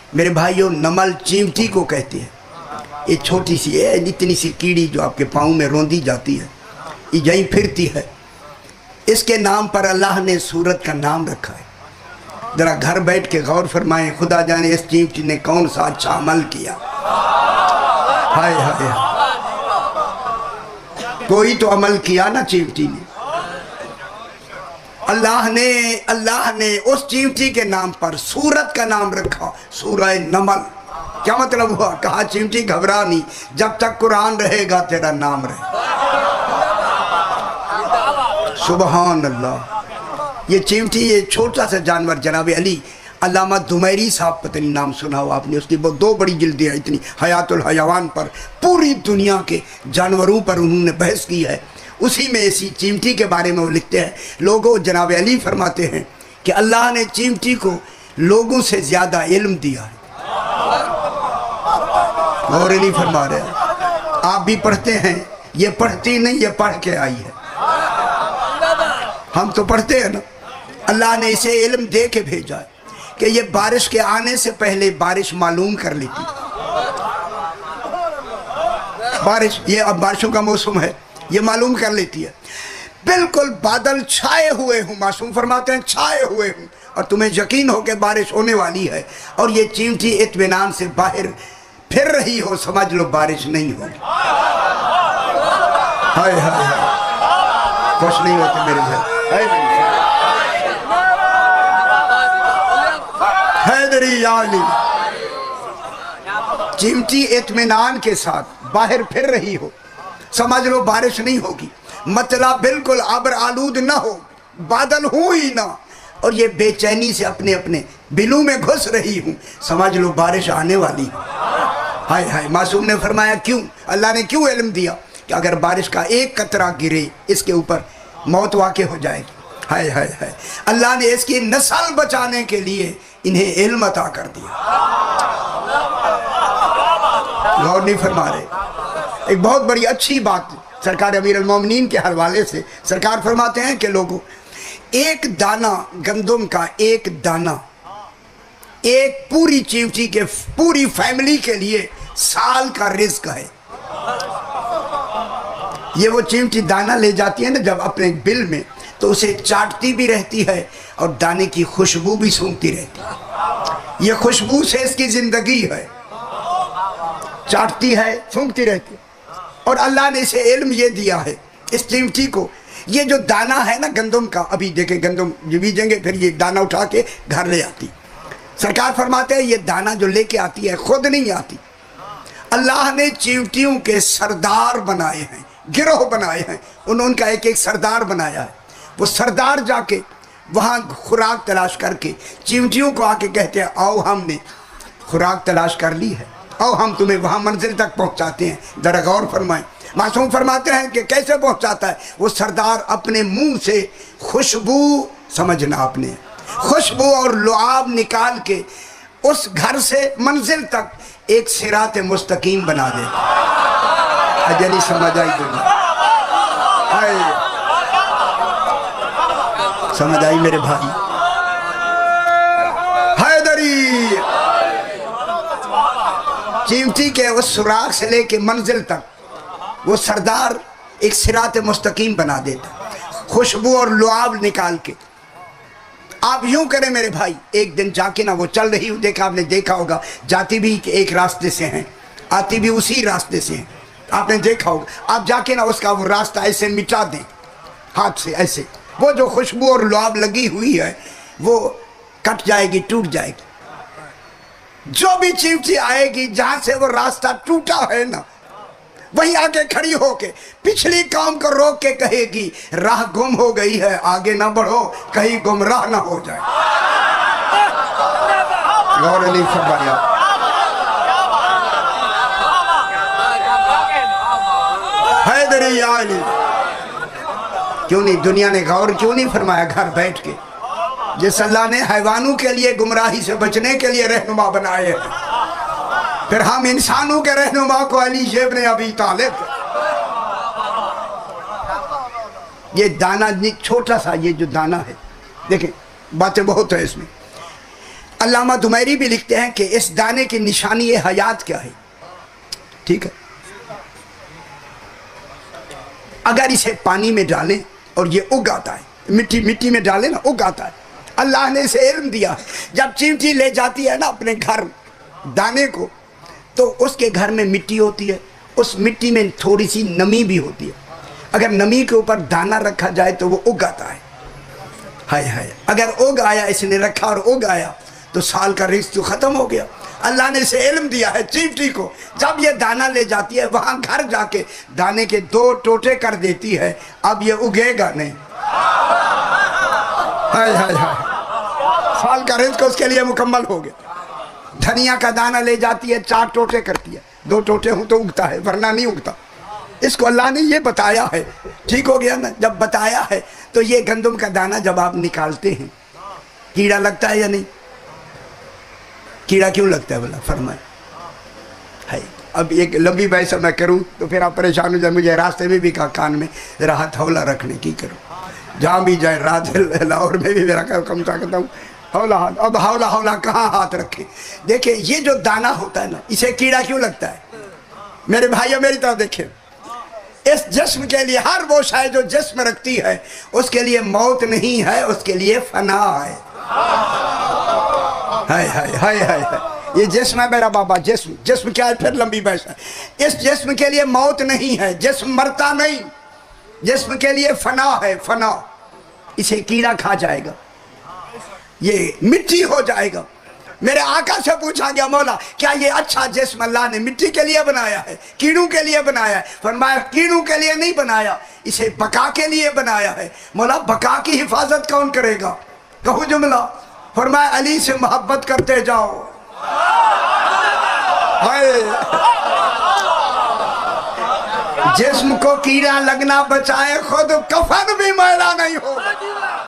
मेरे भाइयों, नमल चींटी को कहते हैं। ये छोटी सी है, इतनी सी कीड़ी जो आपके पाँव में रोंदी जाती है, ये यहीं फिरती है। इसके नाम पर अल्लाह ने सूरत का नाम रखा है। जरा घर बैठ के गौर फरमाएं, खुदा जाने इस चींटी ने कौन सा अच्छा अमल किया। हाय हाय, कोई तो अमल किया ना चींटी ने। अल्लाह ने उस चींटी के नाम पर सूरत का नाम रखा, सूरह नमल। क्या मतलब हुआ? कहा चींटी घबरा नहीं, जब तक कुरान रहेगा तेरा नाम रहे। सुबहान अल्लाह। ये चींटी, ये छोटा सा जानवर, जनाब अली अल्लामा दुमैरी साहब, पता नहीं नाम सुना हो आपने, उसकी वो 2 बड़ी जिल्दें हैं इतनी, हयातुल हयावान पर, पूरी दुनिया के जानवरों पर उन्होंने बहस की है। उसी में इसी चींटी के बारे में वो लिखते हैं। लोगों, जनाब अली फरमाते हैं कि अल्लाह ने चींटी को लोगों से ज़्यादा इल्म दिया है। और नहीं फरमा रहे, आप भी पढ़ते हैं, ये पढ़ती नहीं, ये पढ़ के आई है। हम तो पढ़ते हैं ना। अल्लाह ने इसे इल्म दे के भेजा है कि ये बारिश के आने से पहले बारिश मालूम कर लेती। बारिश, ये अब बारिशों का मौसम है, ये मालूम कर लेती है। बिल्कुल बादल छाए हुए हूँ, मासूम फरमाते हैं छाए हुए हूँ, और तुम्हें यकीन हो कि बारिश होने वाली है, और ये चींटी इत्मीनान से बाहर फिर रही हो, समझ लो बारिश नहीं होगी। हाय हाय हाय, खुश नहीं होते मेरे भाई। हैदरी यानी चिमटी इत्मीनान के साथ बाहर फिर रही हो, समझ लो बारिश नहीं होगी। मतलब बिल्कुल आबर आलूद ना हो, बादल हो ही ना, और ये बेचैनी से अपने अपने बिलों में घुस रही हूँ, समझ लो बारिश आने वाली है। हाय हाय, मासूम ने फरमाया क्यों? अल्लाह ने क्यों इल्म दिया कि अगर बारिश का एक कतरा गिरे इसके ऊपर मौत वाक़े हो जाएगी। हाय हाय हाय, अल्लाह ने इसकी नस्ल बचाने के लिए इन्हें इल्म अता कर दिया। गौर नहीं फरमा रहे। एक बहुत बड़ी अच्छी बात सरकार अमीर अल मोमिनीन के हवाले से सरकार फरमाते हैं कि लोगों, एक दाना गंदम का, एक दाना एक पूरी चींटी के, पूरी फैमिली के लिए साल का रिस्क है। ये वो चींटी दाना ले जाती है ना जब अपने बिल में, तो उसे चाटती भी रहती है और दाने की खुशबू भी सूंघती रहती है। ये खुशबू से इसकी जिंदगी है, चाटती है, सूंघती रहती है। और अल्लाह ने इसे इल्म ये दिया है इस चींटी को, ये जो दाना है ना गंदम का, अभी देखें गंदम जो बीजेंगे फिर ये दाना उठा के घर ले आती। सरकार फरमाते हैं ये दाना जो लेके आती है खुद नहीं आती, अल्लाह ने चींटियों के सरदार बनाए हैं, गिरोह बनाए हैं, उनका एक एक सरदार बनाया है। वो सरदार जाके वहाँ खुराक तलाश करके चींटियों को आके कहते हैं आओ हमने खुराक तलाश कर ली है, आओ हम तुम्हें वहाँ मंजिल तक पहुँचाते हैं। जरा गौर फरमाएं। मासूम फरमाते हैं कि कैसे पहुँचाता है? वो सरदार अपने मुंह से खुशबू, समझना आपने, खुशबू और लुआब निकाल के उस घर से मंजिल तक एक सिरात मुस्तकीम बना दे। अजली समझ आई दूंगा, समझ आई मेरे भाई। हैदरी चींटी के उस सुराख से लेके मंजिल तक वो सरदार एक सिरात मुस्तकीम बना देता, खुशबू और लुआब निकाल के। आप यूं करें मेरे भाई, एक दिन जाके ना वो चल रही हूँ, देखा आपने, देखा होगा, जाती भी एक रास्ते से हैं, आती भी उसी रास्ते से हैं, आपने देखा होगा। आप जाके ना उसका वो रास्ता ऐसे मिटा दें हाथ से, ऐसे वो जो खुशबू और लुआब लगी हुई है वो कट जाएगी, टूट जाएगी। जो भी चींटी आएगी जहां से वो रास्ता टूटा है ना, वहीं आके खड़ी होके पिछली काम को रोक के कहेगी राह गुम हो गई है, आगे ना बढ़ो कहीं गुमराह ना हो जाए। गौर नहीं फरमाया। हैदरी यानी क्यों नहीं, दुनिया ने गौर क्यों नहीं फरमाया घर बैठ के? जिस अल्लाह ने हैवानों के लिए गुमराही से बचने के लिए रहनुमा बनाए हैं, फिर हम इंसानों के रहनुमा को अली शेब ने अभी तालिब। ये दाना छोटा सा, ये जो दाना है देखें, बातें बहुत है इसमें। علامہ دمیری بھی لکھتے ہیں کہ اس دانے کی نشانی حیات کیا ہے؟ ٹھیک ہے، اگر اسے پانی میں ڈالیں اور یہ اگ آتا ہے، مٹی میں ڈالیں نا، اگ آتا ہے. اللہ نے اسے علم دیا. جب چیونٹی لے جاتی ہے نا اپنے گھر دانے کو، تو اس کے گھر میں مٹی ہوتی ہے، اس مٹی میں تھوڑی سی نمی بھی ہوتی ہے. اگر نمی کے اوپر دانا رکھا جائے تو وہ اگ آتا ہے. ہائے ہائے، اگر اگ آیا، اس نے رکھا اور اگ آیا تو سال کا رزق تو ختم ہو گیا. اللہ نے اسے علم دیا ہے چیونٹی کو، جب یہ دانہ لے جاتی ہے وہاں گھر جا کے دانے کے 2 ٹوٹے کر دیتی ہے، اب یہ اگے گا نہیں. ہائے ہائے ہائے، سال کا رزق اس کے لیے مکمل ہو گیا. دھنیا کا دانہ لے جاتی ہے، 4 ٹوٹے کرتی ہے، 2 ٹوٹے ہوں تو اگتا ہے، ورنہ نہیں اگتا. اس کو اللہ نے یہ بتایا ہے. ٹھیک ہو گیا نا؟ جب بتایا ہے تو یہ گندم کا دانہ جب آپ نکالتے ہیں کیڑا لگتا ہے یا نہیں؟ کیڑا کیوں لگتا ہے بولا فرمائے. اب ایک لمبی بحث میں کروں تو پھر آپ پریشان ہو جائیں. مجھے راستے میں بھی کہا کان میں ذرا ہاتھ ہولا رکھنے کی کرو، جہاں بھی جائے. رات لاہور میں بھی میرا کم کہتا ہوں ہولا ہاتھ. اب ہولا کہاں ہاتھ رکھے؟ دیکھیں یہ جو دانہ ہوتا ہے نا، اسے کیڑا کیوں لگتا ہے؟ میرے بھائیوں میری طرف دیکھیں، اس جسم کے لیے ہر وہ شے جو جسم رکھتی ہے اس کے لیے موت نہیں ہے، اس کے لیے فنا ہے. ہائے ہائے ہائے ہائے، یہ جسم ہے میرا بابا. جسم کیا ہے؟ پھر لمبی بحث ہے. اس جسم کے لیے موت نہیں ہے، جسم مرتا نہیں. جسم کے لیے فنا ہے، فنا. اسے کیڑا کھا جائے گا، یہ مٹی ہو جائے گا. میرے آقا سے پوچھا گیا مولا کیا یہ اچھا جسم اللہ نے مٹی کے لیے بنایا ہے، کیڑوں کے لیے بنایا ہے؟ فرمایا کیڑوں کے لیے نہیں بنایا، اسے بقا کے لیے بنایا ہے. مولا بقا کی حفاظت کون کرے گا؟ کہو جملہ. فرمایا علی سے محبت کرتے جاؤ. جسم کو کیڑا لگنا بچائے، خود کفن بھی میلا نہیں ہوگا.